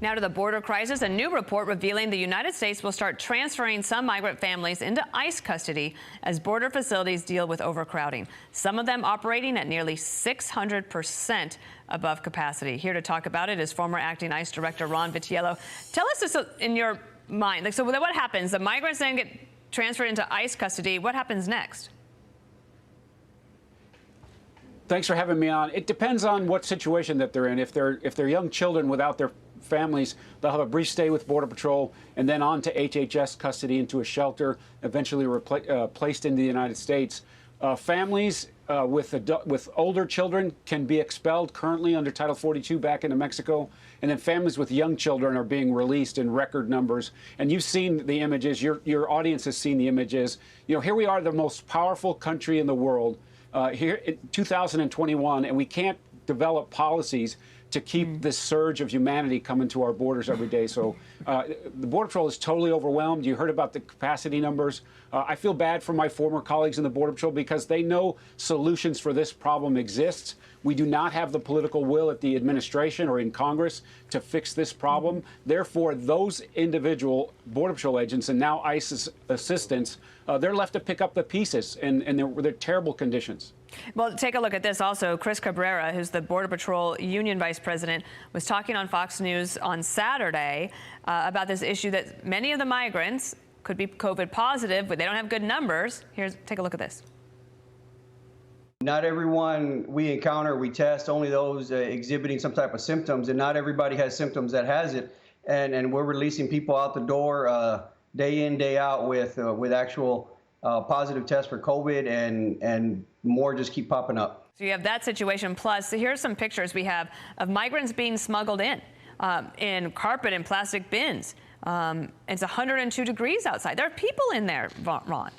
Now to the border crisis, a new report revealing the United States will start transferring some migrant families into ICE custody as border facilities deal with overcrowding, some of them operating at nearly 600% above capacity. Here to talk about it is former acting ICE Director Ron Vitiello. Tell us this in your mind. So what happens? The migrants then get transferred into ICE custody. What happens next? Thanks for having me on. It depends on what situation that they're in. If they're young children without their families, they'll have a brief stay with Border Patrol and then on to HHS custody into a shelter, eventually placed into the United States. Families with older children can be expelled currently under Title 42 back into Mexico, and then families with young children are being released in record numbers. And you've seen the images. Your audience has seen the images. You know, here we are, the most powerful country in the world. Here in 2021, and we can't develop policies to keep this surge of humanity coming to our borders every day. So the Border Patrol is totally overwhelmed. You heard about the capacity numbers. I feel bad for my former colleagues in the Border Patrol because they know solutions for this problem exist. We do not have the political will at the administration or in Congress to fix this problem. Therefore, those individual Border Patrol agents and now ICE assistants, they're left to pick up the pieces, and they're terrible conditions. Well, take a look at this also. Chris Cabrera, who's the Border Patrol Union Vice President, was talking on Fox News on Saturday about this issue that many of the migrants could be COVID positive, but they don't have good numbers. Take a look at this. Not everyone we encounter, we test, only those exhibiting some type of symptoms, and not everybody has symptoms that has it. And we're releasing people out the door day in, day out with actual positive tests for COVID, and more just keep popping up. So you have that situation. Plus, here's some pictures we have of migrants being smuggled in carpet and plastic bins. It's 102 degrees outside. There are people in there, Ron.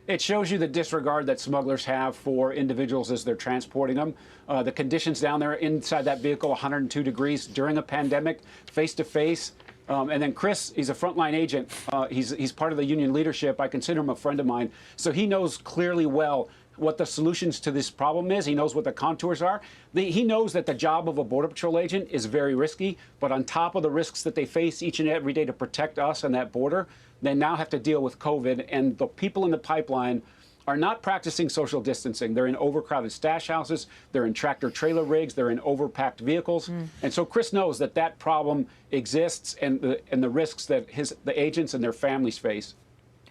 It shows you the disregard that smugglers have for individuals as they're transporting them. The conditions down there inside that vehicle, 102 degrees during a pandemic, face to face. And then Chris, he's a frontline agent. He's part of the union leadership. I consider him a friend of mine. So he knows clearly well what the solutions to this problem is. He knows what the contours are. He knows that the job of a Border Patrol agent is very risky, but on top of the risks that they face each and every day to protect us and that border, they now have to deal with COVID, and the people in the pipeline are not practicing social distancing. They're in overcrowded stash houses, they're in tractor trailer rigs, they're in overpacked vehicles. And so Chris knows that that problem exists and the risks that the agents and their families face.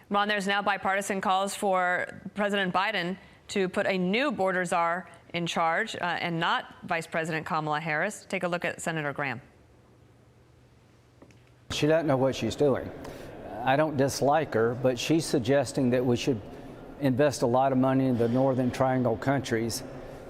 Ron, there's now bipartisan calls for President Biden to put a new border czar in charge and not Vice President Kamala Harris. Take a look at Senator Graham. She doesn't know what she's doing. I don't dislike her, but she's suggesting that we should invest a lot of money in the Northern Triangle countries,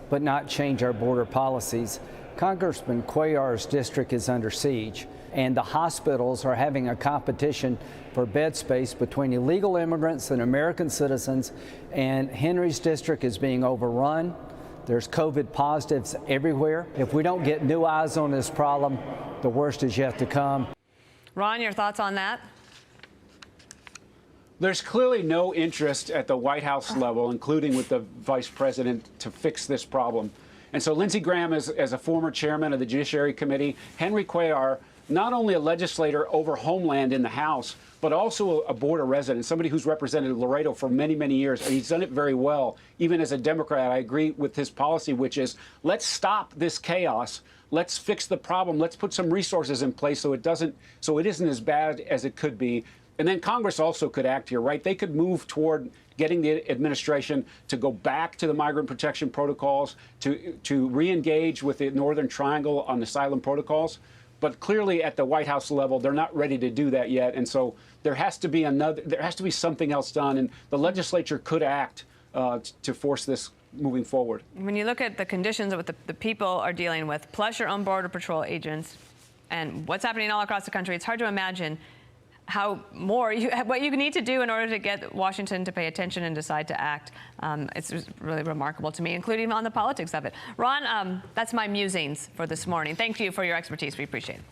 but not change our border policies. Congressman Cuellar's district is under siege, and the hospitals are having a competition for bed space between illegal immigrants and American citizens, and Henry's district is being overrun. There's COVID positives everywhere. If we don't get new eyes on this problem, the worst is yet to come. Ron, your thoughts on that? There's clearly no interest at the White House level, including with the vice president, to fix this problem. And so Lindsey Graham, as a former chairman of the Judiciary Committee, Henry Cuellar, not only a legislator over Homeland in the House, but also a border resident, somebody who's represented Laredo for many, many years. And he's done it very well. Even as a Democrat, I agree with his policy, which is let's stop this chaos. Let's fix the problem. Let's put some resources in place so it isn't as bad as it could be. And then Congress also could act here, right? They could move toward getting the administration to go back to the migrant protection protocols, to re-engage with the Northern Triangle on asylum protocols. But clearly at the White House level, they're not ready to do that yet. And so there has to be something else done. And the legislature could act to force this moving forward. When you look at the conditions of what the people are dealing with, plus your own Border Patrol agents, and what's happening all across the country, it's hard to imagine what you need to do in order to get Washington to pay attention and decide to act. It's really remarkable to me, including on the politics of it. Ron, that's my musings for this morning. Thank you for your expertise. We appreciate it.